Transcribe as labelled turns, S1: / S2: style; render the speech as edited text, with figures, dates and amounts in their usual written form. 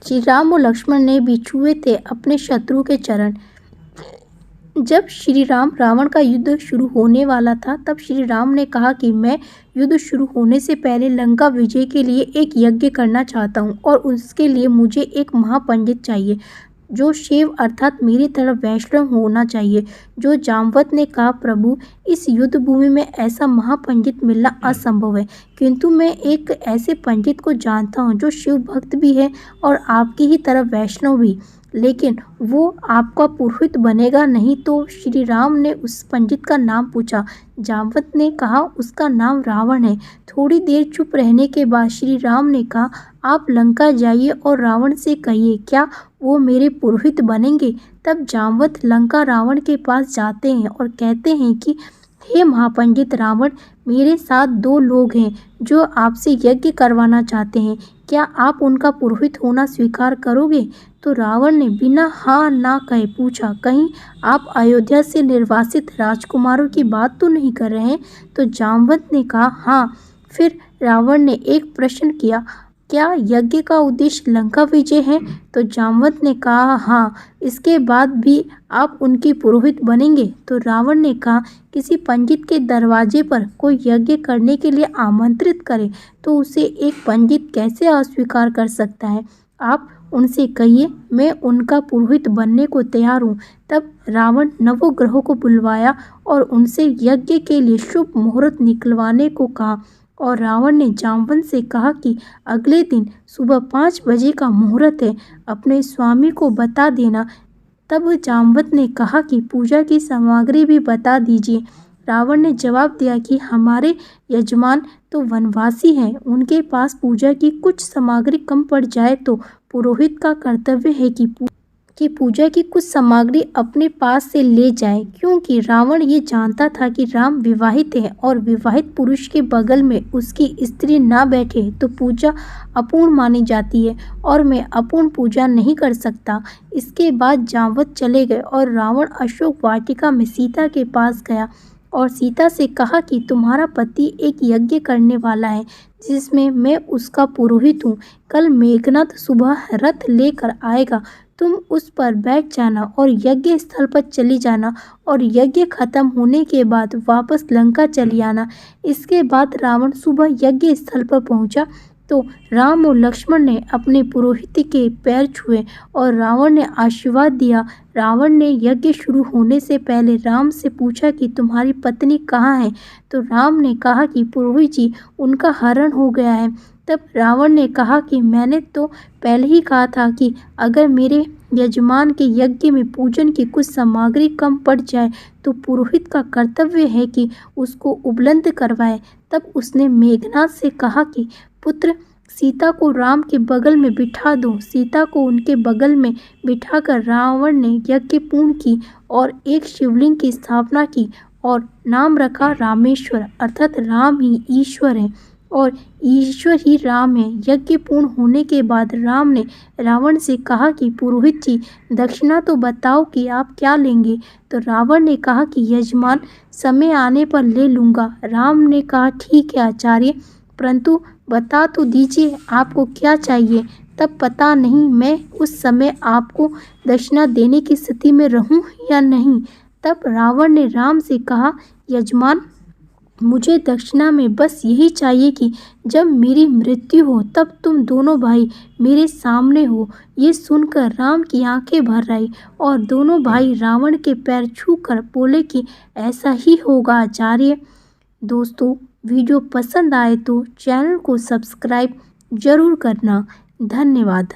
S1: श्री राम और लक्ष्मण ने भी छुए थे अपने शत्रु के चरण। जब श्री राम रावण का युद्ध शुरू होने वाला था, तब श्री राम ने कहा कि मैं युद्ध शुरू होने से पहले लंका विजय के लिए एक यज्ञ करना चाहता हूँ और उसके लिए मुझे एक महापंडित चाहिए जो शैव अर्थात मेरी तरफ वैष्णव होना चाहिए। जो जामवंत ने कहा, प्रभु, इस युद्ध भूमि में ऐसा महापंडित मिलना असंभव है, किंतु मैं एक ऐसे पंडित को जानता हूँ जो शिव भक्त भी है और आपकी ही तरफ वैष्णव भी, लेकिन वो आपका पुरोहित बनेगा नहीं। तो श्री राम ने उस पंडित का नाम पूछा। जामवंत ने कहा, उसका नाम रावण है। थोड़ी देर चुप रहने के बाद श्री राम ने कहा, आप लंका जाइए और रावण से कहिए, क्या वो मेरे पुरोहित बनेंगे? तब जामवंत लंका रावण के पास जाते हैं और कहते हैं कि हे महापंडित रावण, मेरे साथ 2 लोग हैं जो आपसे यज्ञ करवाना चाहते हैं, क्या आप उनका पुरोहित होना स्वीकार करोगे? तो रावण ने बिना हाँ ना कहे पूछा, कहीं आप अयोध्या से निर्वासित राजकुमारों की बात तो नहीं कर रहे हैं? तो जामवंत ने कहा, हाँ। फिर रावण ने एक प्रश्न किया, क्या यज्ञ का उद्देश्य लंका विजय है? तो जामवंत ने कहा, हाँ। इसके बाद भी आप उनके पुरोहित बनेंगे? तो रावण ने कहा, किसी पंडित के दरवाजे पर कोई यज्ञ करने के लिए आमंत्रित करे तो उसे एक पंडित कैसे अस्वीकार कर सकता है? आप उनसे कहिए, मैं उनका पुरोहित बनने को तैयार हूँ। तब रावण नवग्रहों को बुलवाया और उनसे यज्ञ के लिए शुभ मुहूर्त निकलवाने को कहा और रावण ने जामवंत से कहा कि अगले दिन सुबह 5 बजे का मुहूर्त है, अपने स्वामी को बता देना। तब जामवंत ने कहा कि पूजा की सामग्री भी बता दीजिए। रावण ने जवाब दिया कि हमारे यजमान तो वनवासी हैं, उनके पास पूजा की कुछ सामग्री कम पड़ जाए तो पुरोहित का कर्तव्य है कि पूजा की कुछ सामग्री अपने पास से ले जाए, क्योंकि रावण ये जानता था कि राम विवाहित है और विवाहित पुरुष के बगल में उसकी स्त्री ना बैठे तो पूजा अपूर्ण मानी जाती है और मैं अपूर्ण पूजा नहीं कर सकता। इसके बाद जामवंत चले गए और रावण अशोक वाटिका में सीता के पास गया और सीता से कहा कि तुम्हारा पति एक यज्ञ करने वाला है जिसमें मैं उसका पुरोहित हूँ। कल मेघनाथ सुबह रथ लेकर आएगा, तुम उस पर बैठ जाना और यज्ञ स्थल पर चली जाना और यज्ञ खत्म होने के बाद वापस लंका चली आना। इसके बाद रावण सुबह यज्ञ स्थल पर पहुंचा तो राम और लक्ष्मण ने अपने पुरोहित के पैर छुए और रावण ने आशीर्वाद दिया। रावण ने यज्ञ शुरू होने से पहले राम से पूछा कि तुम्हारी पत्नी कहाँ है? तो राम ने कहा कि पुरोहित जी, उनका हरण हो गया है। तब रावण ने कहा कि मैंने तो पहले ही कहा था कि अगर मेरे यजमान के यज्ञ में पूजन की कुछ सामग्री कम पड़ जाए तो पुरोहित का कर्तव्य है कि उसको उपलब्ध करवाए। तब उसने मेघनाथ से कहा कि पुत्र, सीता को राम के बगल में बिठा दो। सीता को उनके बगल में बिठाकर रावण ने यज्ञ पूर्ण की और एक शिवलिंग की स्थापना की और नाम रखा रामेश्वर, अर्थात राम ही ईश्वर है और ईश्वर ही राम है। यज्ञ पूर्ण होने के बाद राम ने रावण से कहा कि पुरोहित जी, दक्षिणा तो बताओ कि आप क्या लेंगे? तो रावण ने कहा कि यजमान, समय आने पर ले लूँगा। राम ने कहा, ठीक है आचार्य, परंतु बता तो दीजिए आपको क्या चाहिए, तब पता नहीं मैं उस समय आपको दक्षिणा देने की स्थिति में रहूं या नहीं। तब रावण ने राम से कहा, यजमान, मुझे दक्षिणा में बस यही चाहिए कि जब मेरी मृत्यु हो तब तुम दोनों भाई मेरे सामने हो। ये सुनकर राम की आंखें भर आई और दोनों भाई रावण के पैर छूकर बोले कि ऐसा ही होगा आचार्य। दोस्तों, वीडियो पसंद आए तो चैनल को सब्सक्राइब जरूर करना। धन्यवाद।